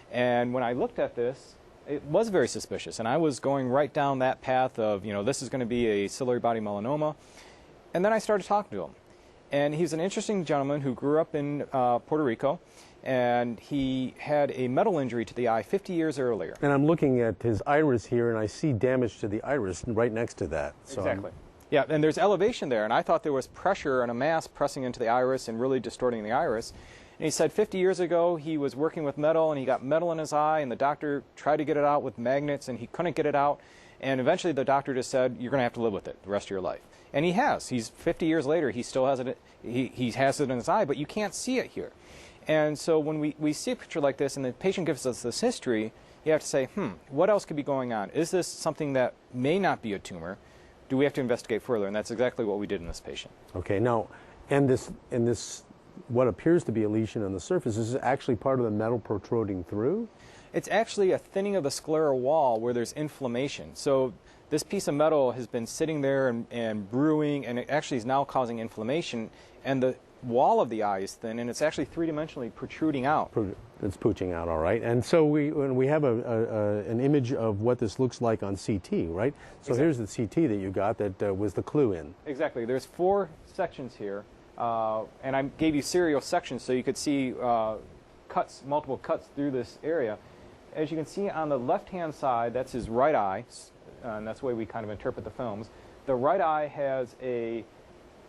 And when I looked at this, it was very suspicious, and I was going right down that path of, this is going to be a ciliary body melanoma. And then I started talking to him. And he's an interesting gentleman who grew up in Puerto Rico, and he had a metal injury to the eye 50 years earlier. And I'm looking at his iris here, and I see damage to the iris right next to that. So exactly. Yeah, and there's elevation there, and I thought there was pressure and a mass pressing into the iris and really distorting the iris. And he said 50 years ago he was working with metal, and he got metal in his eye, and the doctor tried to get it out with magnets, and he couldn't get it out. And eventually the doctor just said, you're going to have to live with it the rest of your life. And he has. He's 50 years later, he still has it. He has it in his eye, but you can't see it here. And so when we see a picture like this and the patient gives us this history, you have to say, what else could be going on? Is this something that may not be a tumor? Do we have to investigate further? And that's exactly what we did in this patient. Okay, now, and this what appears to be a lesion on the surface, is actually part of the metal protruding through? It's actually a thinning of the scleral wall where there's inflammation. So this piece of metal has been sitting there and brewing, and it actually is now causing inflammation, and the wall of the eye is thin, and it's actually three-dimensionally protruding out. It's pooching out, all right. And so we have an image of what this looks like on CT, right? So here's the CT that you got that was the clue in. Exactly. There's 4 sections here, and I gave you serial sections so you could see multiple cuts through this area. As you can see on the left-hand side, that's his right eye, and that's the way we kind of interpret the films. The right eye has a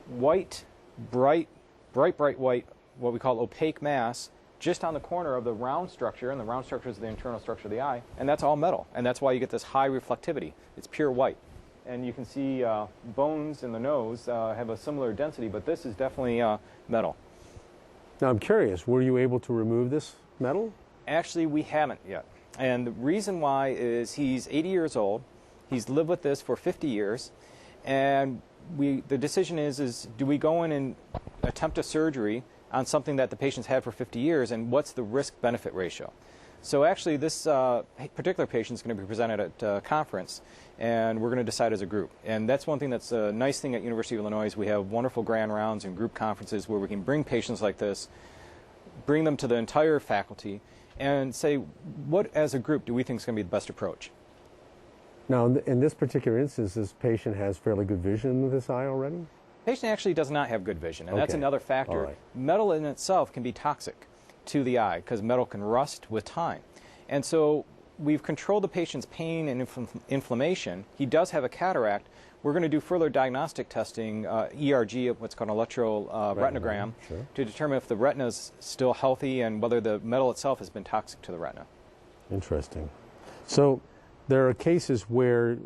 white, bright white, what we call opaque mass, just on the corner of the round structure, and the round structure is the internal structure of the eye, and that's all metal, and that's why you get this high reflectivity. It's pure white. And you can see bones in the nose have a similar density, but this is definitely metal. Now I'm curious, were you able to remove this metal? Actually, we haven't yet. And the reason why is he's 80 years old, he's lived with this for 50 years, and the decision is do we go in and attempt a surgery on something that the patient's had for 50 years, and what's the risk-benefit ratio? So actually this particular patient is going to be presented at a conference, and we're going to decide as a group. And that's one thing that's a nice thing at University of Illinois is we have wonderful grand rounds and group conferences where we can bring patients like this, bring them to the entire faculty, and say, what as a group do we think is going to be the best approach? Now, in this particular instance, this patient has fairly good vision with this eye already? The patient actually does not have good vision, and that's another factor. All right. Metal in itself can be toxic to the eye because metal can rust with time. And so we've controlled the patient's pain and inflammation. He does have a cataract. We're going to do further diagnostic testing, ERG, what's called an electroretinogram, to determine if the retina is still healthy and whether the metal itself has been toxic to the retina. Interesting. So there are cases where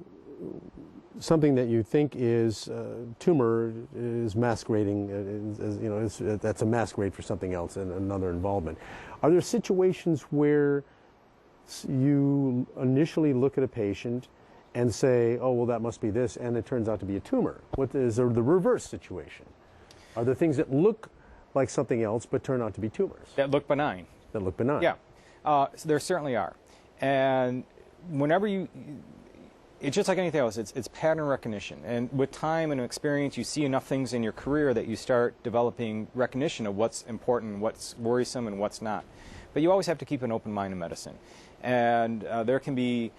something that you think is tumor is masquerading, that's a masquerade for something else and another involvement. Are there situations where you initially look at a patient and say, oh, well, that must be this, and it turns out to be a tumor. What is the reverse situation? Are there things that look like something else but turn out to be tumors? That look benign. That look benign. Yeah, so there certainly are. And whenever it's just like anything else, it's pattern recognition. And with time and experience, you see enough things in your career that you start developing recognition of what's important, what's worrisome, and what's not. But you always have to keep an open mind in medicine. And there can be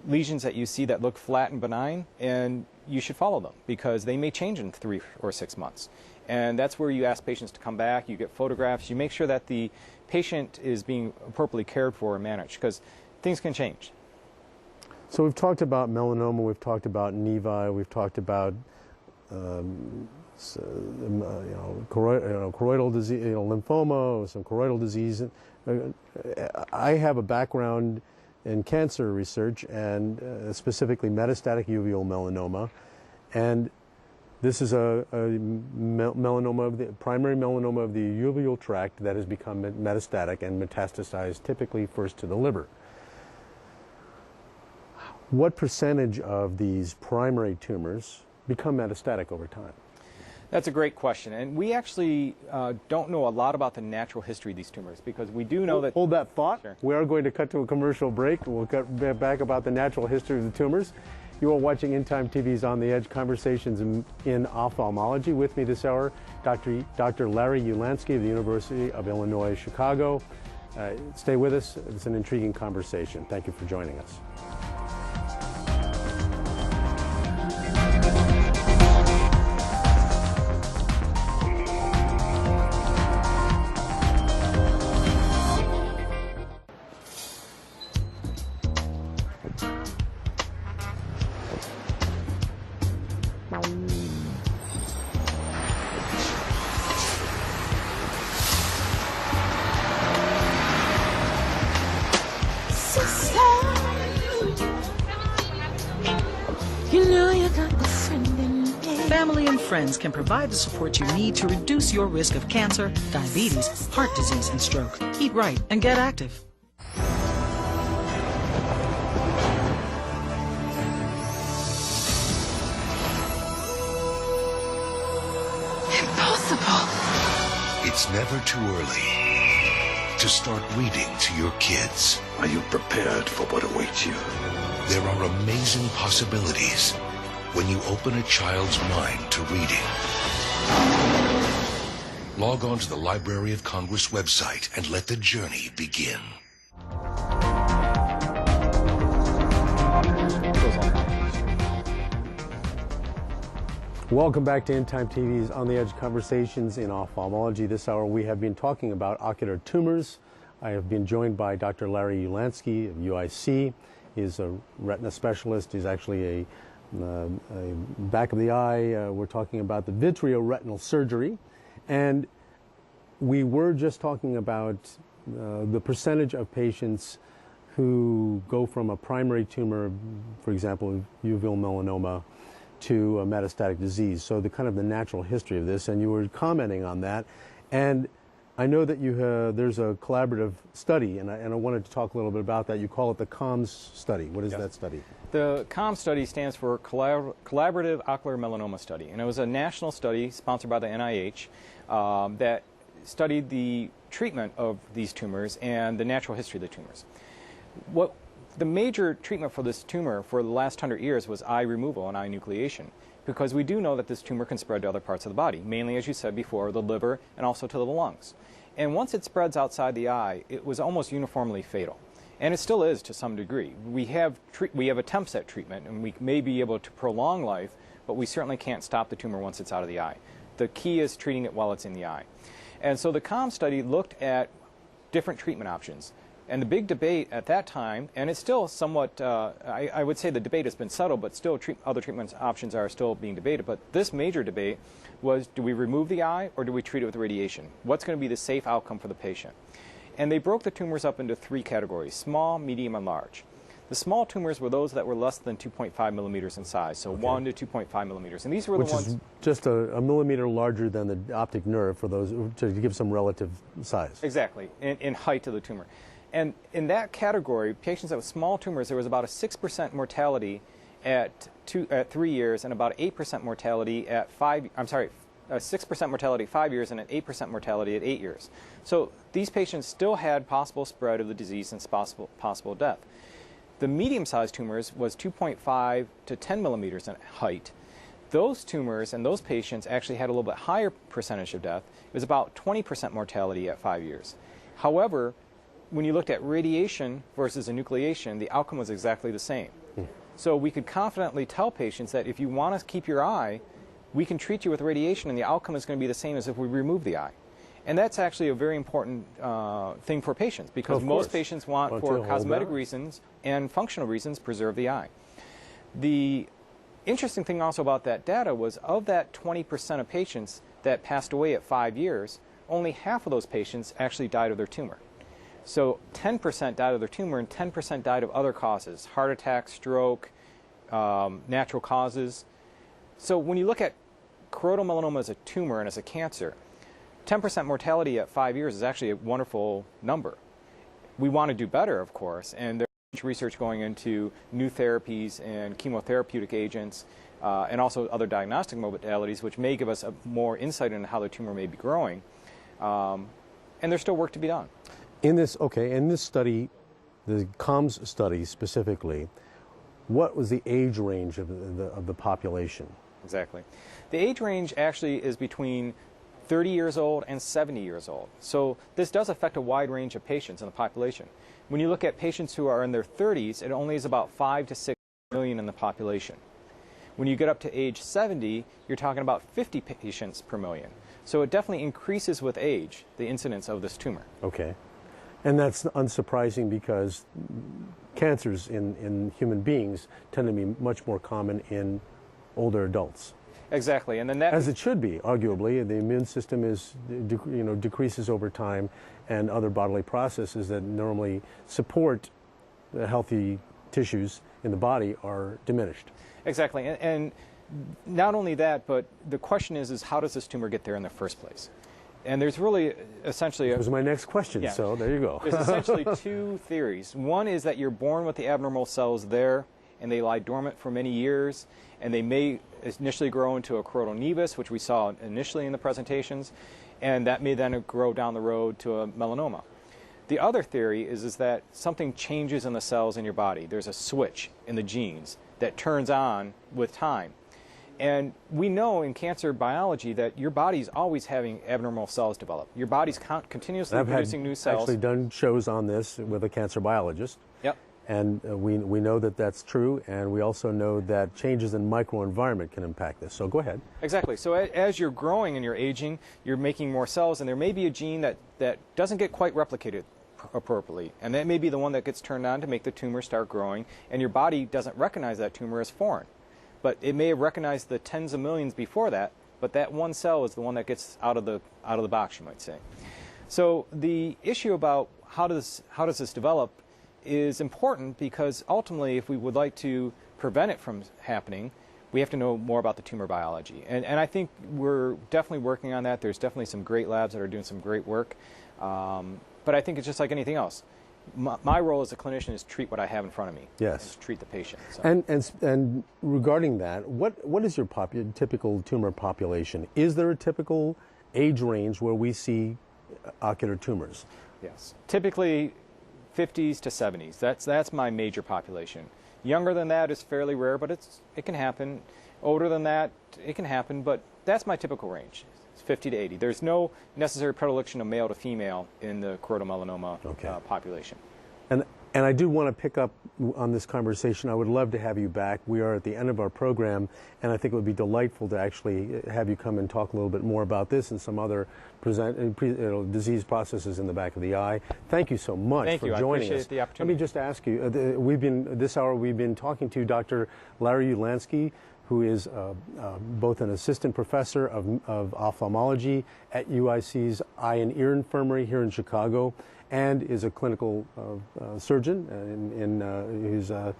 lesions that you see that look flat and benign, and you should follow them because they may change in 3 or 6 months. And that's where you ask patients to come back, you get photographs, you make sure that the patient is being appropriately cared for and managed because things can change. So we've talked about melanoma, we've talked about nevi, we've talked about choroidal disease, lymphoma, some choroidal disease. I have a background in cancer research and specifically metastatic uveal melanoma, and this is a melanoma of the primary melanoma of the uveal tract that has become metastatic and metastasized typically first to the liver. What percentage of these primary tumors become metastatic over time? That's a great question, and we actually don't know a lot about the natural history of these tumors because we do know that... Hold that thought. Sure. We are going to cut to a commercial break. We'll get back about the natural history of the tumors. You are watching In Time TV's On the Edge Conversations in Ophthalmology. With me this hour, Dr. Larry Ulanski of the University of Illinois, Chicago. Stay with us. It's an intriguing conversation. Thank you for joining us. Family and friends can provide the support you need to reduce your risk of cancer, diabetes, heart disease, and stroke. Eat right and get active. Impossible. It's never too early to start reading to your kids. Are you prepared for what awaits you? There are amazing possibilities when you open a child's mind to reading. Log on to the Library of Congress website and let the journey begin. Welcome back to In Time TV's On the Edge Conversations in Ophthalmology. This hour we have been talking about ocular tumors. I have been joined by Dr. Larry Ulanski of UIC. He's a retina specialist. He's actually a back of the eye. We're talking about the vitreoretinal surgery. And we were just talking about the percentage of patients who go from a primary tumor, for example, uveal melanoma, to a metastatic disease. So the kind of the natural history of this, and you were commenting on that. And I know that there's a collaborative study, and I wanted to talk a little bit about that. You call it the COMS study. What is that study? The COMS study stands for Collaborative Ocular Melanoma Study, and it was a national study sponsored by the NIH that studied the treatment of these tumors and the natural history of the tumors. The major treatment for this tumor for the last 100 years was eye removal and eye enucleation, because we do know that this tumor can spread to other parts of the body, mainly, as you said before, the liver and also to the lungs. And once it spreads outside the eye, it was almost uniformly fatal. And it still is to some degree. We have attempts at treatment, and we may be able to prolong life, but we certainly can't stop the tumor once it's out of the eye. The key is treating it while it's in the eye. And so the COMS study looked at different treatment options. And the big debate at that time, and it's still somewhat, I would say the debate has been settled, but still other treatment options are still being debated. But this major debate was, do we remove the eye or do we treat it with radiation? What's going to be the safe outcome for the patient? And they broke the tumors up into 3 categories: small, medium, and large. The small tumors were those that were less than 2.5 millimeters in size, so 1 to 2.5 millimeters. And these were the ones... Which is just a millimeter larger than the optic nerve, for those to give some relative size. Exactly, in height of the tumor. And in that category, patients with small tumors, there was about a 6% mortality at 3 years and about 8% mortality at 6% mortality at 5 years and an 8% mortality at 8 years. So these patients still had possible spread of the disease and possible death. The medium-sized tumors was 2.5 to 10 millimeters in height. Those tumors and those patients actually had a little bit higher percentage of death. It was about 20% mortality at 5 years. However, when you looked at radiation versus enucleation, the outcome was exactly the same. So we could confidently tell patients that if you want to keep your eye, we can treat you with radiation and the outcome is going to be the same as if we remove the eye. And that's actually a very important thing for patients, because most patients want, for cosmetic reasons and functional reasons, preserve the eye. The interesting thing also about that data was, of that 20% of patients that passed away at 5 years, only half of those patients actually died of their tumor. So 10% died of their tumor and 10% died of other causes, heart attack, stroke, natural causes. So when you look at choroidal melanoma as a tumor and as a cancer, 10% mortality at 5 years is actually a wonderful number. We want to do better, of course, and there's research going into new therapies and chemotherapeutic agents and also other diagnostic modalities, which may give us more insight into how the tumor may be growing. And there's still work to be done. In this study, the COMS study specifically, what was the age range of the population? Exactly. The age range actually is between 30 years old and 70 years old. So this does affect a wide range of patients in the population. When you look at patients who are in their 30s, it only is about 5 to 6 million in the population. When you get up to age 70, you're talking about 50 patients per million. So it definitely increases with age, the incidence of this tumor. Okay. And that's unsurprising, because cancers in human beings tend to be much more common in older adults. Exactly, and then that, as it should be, arguably. The immune system is, decreases over time, and other bodily processes that normally support the healthy tissues in the body are diminished. Exactly, and not only that, but the question is how does this tumor get there in the first place? And there's really essentially... That was my next question, so there you go. There's essentially two theories. One is that you're born with the abnormal cells there, and they lie dormant for many years, and they may initially grow into a choroidal nevus, which we saw initially in the presentations, and that may then grow down the road to a melanoma. The other theory is that something changes in the cells in your body. There's a switch in the genes that turns on with time. And we know in cancer biology that your body's always having abnormal cells develop. Your body's continuously producing new cells. I've actually done shows on this with a cancer biologist. Yep. And we know that that's true, and we also know that changes in microenvironment can impact this. So go ahead. Exactly. So as you're growing and you're aging, you're making more cells, and there may be a gene that doesn't get quite replicated appropriately, and that may be the one that gets turned on to make the tumor start growing, and your body doesn't recognize that tumor as foreign. But it may have recognized the tens of millions before that, but that one cell is the one that gets out of the box, you might say. So the issue about how does this develop is important, because ultimately, if we would like to prevent it from happening, we have to know more about the tumor biology. And I think we're definitely working on that. There's definitely some great labs that are doing some great work. But I think it's just like anything else. My role as a clinician is treat what I have in front of me. Yes. Is treat the patient. So. And regarding that, what is your typical tumor population? Is there a typical age range where we see ocular tumors? Yes. Typically 50s to 70s. That's my major population. Younger than that is fairly rare, but it can happen. Older than that, it can happen, but that's my typical range. 50 to 80. There's no necessary predilection of male to female in the choroidal melanoma population. And I do want to pick up on this conversation. I would love to have you back. We are at the end of our program, and I think it would be delightful to actually have you come and talk a little bit more about this and some other disease processes in the back of the eye. Thank you so much for joining us. Thank you. I appreciate the opportunity. Let me just ask you, this hour we've been talking to Dr. Larry Ulanski, who is both an assistant professor of ophthalmology at UIC's Eye and Ear Infirmary here in Chicago, and is a clinical surgeon. He's a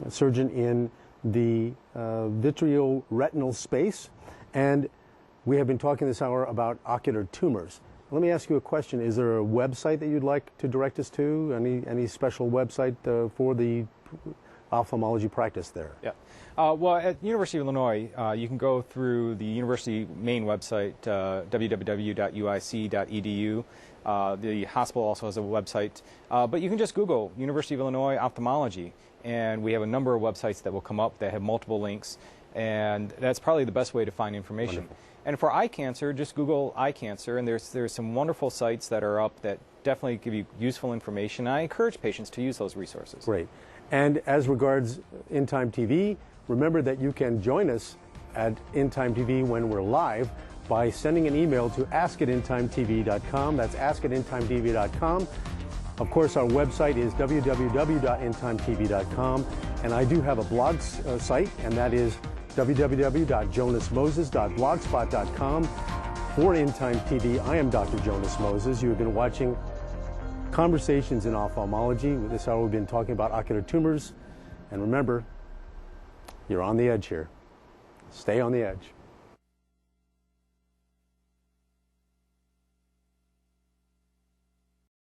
surgeon in the vitreoretinal space. And we have been talking this hour about ocular tumors. let me ask you a question. Is there a website that you'd like to direct us to? Any special website for the ophthalmology practice there? Yeah. Well, at University of Illinois, you can go through the university main website, www.uic.edu. The hospital also has a website, but you can just Google University of Illinois Ophthalmology, and we have a number of websites that will come up that have multiple links, and that's probably the best way to find information. Wonderful. And for eye cancer, just Google eye cancer, and there's some wonderful sites that are up that definitely give you useful information. I encourage patients to use those resources. Great. And as regards In Time TV, remember that you can join us at In Time TV when we're live by sending an email to ask@intimetv.com. That's ask@intimetv.com. Of course, our website is www.intimetv.com, and I do have a blog site, and that is www.jonasmoses.blogspot.com. For In Time TV, I am Dr. Jonas Moses. You have been watching Conversations in Ophthalmology. This hour we've been talking about ocular tumors, and remember, you're on the edge here. Stay on the edge.